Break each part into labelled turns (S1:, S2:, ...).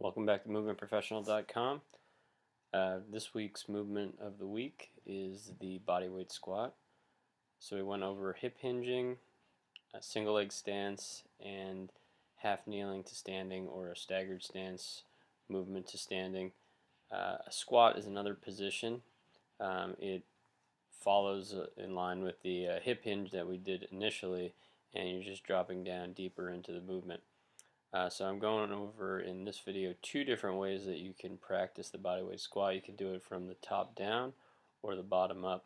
S1: Welcome back to movementprofessional.com. This week's movement of the week is the bodyweight squat. So we went over hip hinging, a single leg stance, and half kneeling to standing or a staggered stance movement to standing. A squat is another position. It follows in line with the hip hinge that we did initially, and you're just dropping down deeper into the movement. So I'm going over in this video two different ways that you can practice the bodyweight squat. You can do it from the top down or the bottom up.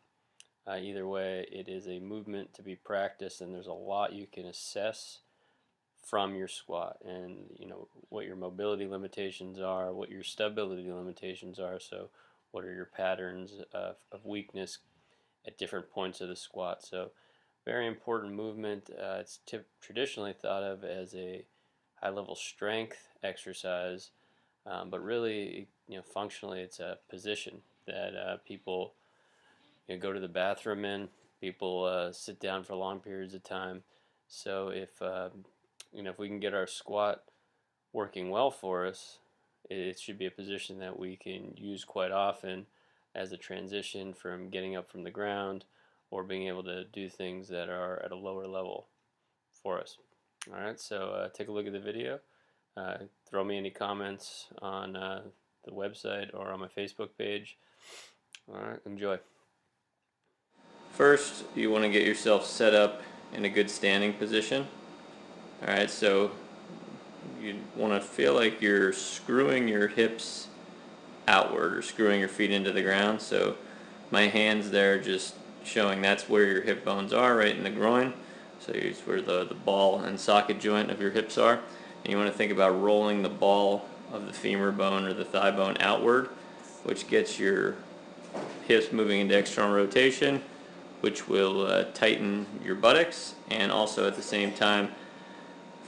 S1: Either way, it is a movement to be practiced, and there's a lot you can assess from your squat, and what your mobility limitations are, what your stability limitations are. So what are your patterns of weakness at different points of the squat. So very important movement. It's traditionally thought of as a high-level strength exercise, but really, functionally, it's a position that people go to the bathroom in. People sit down for long periods of time. So if we can get our squat working well for us, it should be a position that we can use quite often as a transition from getting up from the ground or being able to do things that are at a lower level for us. Alright, so take a look at the video. Throw me any comments on the website or on my Facebook page. Alright, enjoy. First, you want to get yourself set up in a good standing position. Alright, so you want to feel like you're screwing your hips outward or screwing your feet into the ground. So my hands there just showing that's where your hip bones are, right in the groin. So it's where the ball and socket joint of your hips are. And you want to think about rolling the ball of the femur bone or the thigh bone outward, which gets your hips moving into external rotation, which will tighten your buttocks, and also at the same time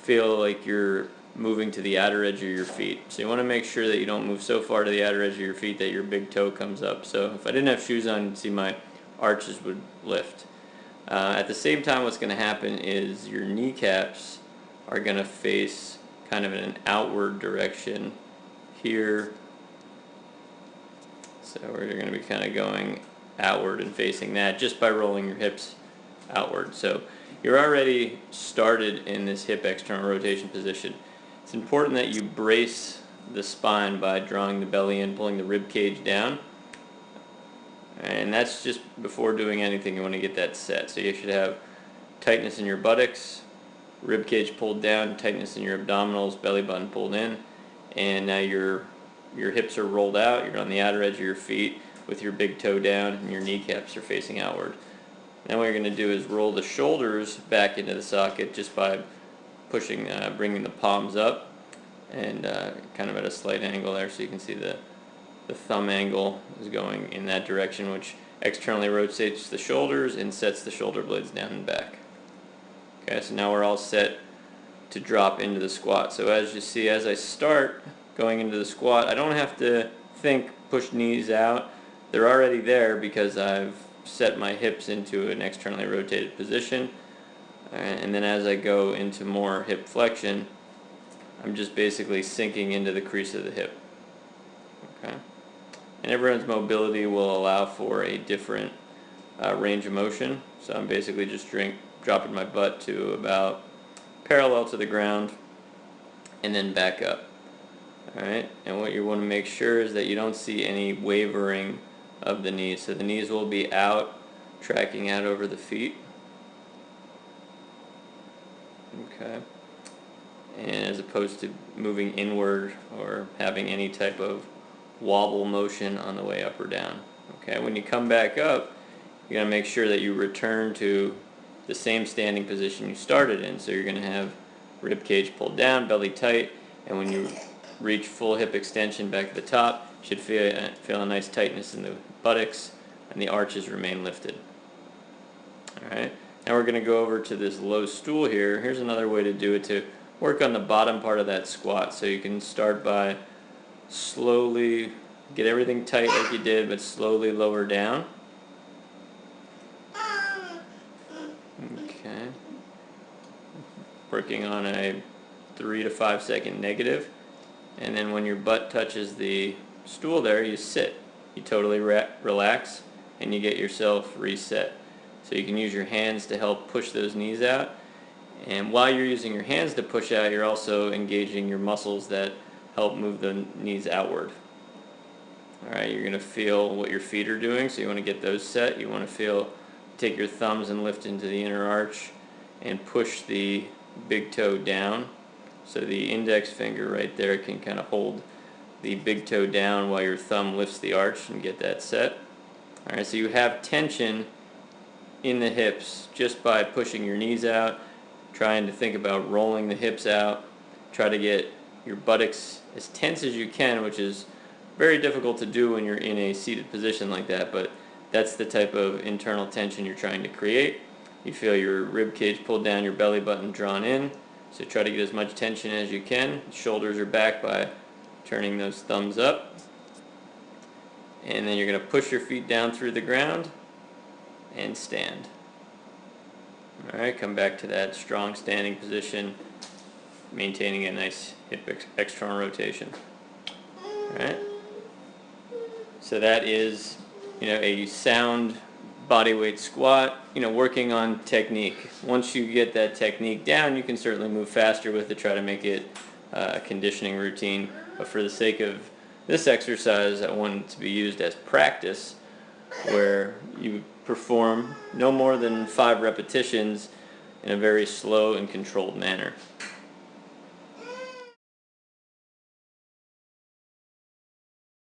S1: feel like you're moving to the outer edge of your feet. So you want to make sure that you don't move so far to the outer edge of your feet that your big toe comes up. So if I didn't have shoes on, you'd see my arches would lift. At the same time, what's going to happen is your kneecaps are going to face kind of in an outward direction here. So we're going to be kind of going outward and facing that just by rolling your hips outward. So you're already started in this hip external rotation position. It's important that you brace the spine by drawing the belly in, pulling the rib cage down. And that's just before doing anything. You want to get that set. So you should have tightness in your buttocks, rib cage pulled down, tightness in your abdominals, belly button pulled in, and now your hips are rolled out. You're on the outer edge of your feet with your big toe down, and your kneecaps are facing outward. Then what you're going to do is roll the shoulders back into the socket just by pushing, bringing the palms up, and kind of at a slight angle there, so you can see the thumb angle is going in that direction, which externally rotates the shoulders and sets the shoulder blades down and back. Okay, so now we're all set to drop into the squat. So as you see, as I start going into the squat, I don't have to think push knees out. They're already there because I've set my hips into an externally rotated position. And then as I go into more hip flexion, I'm just basically sinking into the crease of the hip. Okay. And everyone's mobility will allow for a different range of motion. So I'm basically just dropping my butt to about parallel to the ground and then back up. Alright, and what you want to make sure is that you don't see any wavering of the knees. So the knees will be out, tracking out over the feet. Okay. And as opposed to moving inward or having any type of wobble motion on the way up or down. Okay, when you come back up, you got to make sure that you return to the same standing position you started in. So you're going to have rib cage pulled down, belly tight, and when you reach full hip extension back at the top, you should feel a nice tightness in the buttocks, and the arches remain lifted. Alright, now we're going to go over to this low stool here. Here's another way to do it, to work on the bottom part of that squat. So you can start by slowly get everything tight like you did, but slowly lower down. Okay. Working on a 3 to 5 second negative. and then when your butt touches the stool there, you sit. You totally relax, and you get yourself reset. So you can use your hands to help push those knees out, and while you're using your hands to push out, you're also engaging your muscles that help move the knees outward. Alright, you're going to feel what your feet are doing, so you want to get those set. You want to take your thumbs and lift into the inner arch and push the big toe down. So the index finger right there can kind of hold the big toe down while your thumb lifts the arch, and get that set. Alright, so you have tension in the hips just by pushing your knees out, trying to think about rolling the hips out. Try to get your buttocks as tense as you can, which is very difficult to do when you're in a seated position like that, but that's the type of internal tension you're trying to create. You feel your rib cage pulled down, your belly button drawn in, so try to get as much tension as you can. Shoulders are back by turning those thumbs up. And then you're going to push your feet down through the ground and stand. Alright, come back to that strong standing position, maintaining a nice hip external rotation. Alright, so that is, a sound bodyweight squat, working on technique. Once you get that technique down, you can certainly move faster with it, try to make it a conditioning routine. But for the sake of this exercise, I want it to be used as practice, where you perform no more than 5 repetitions in a very slow and controlled manner.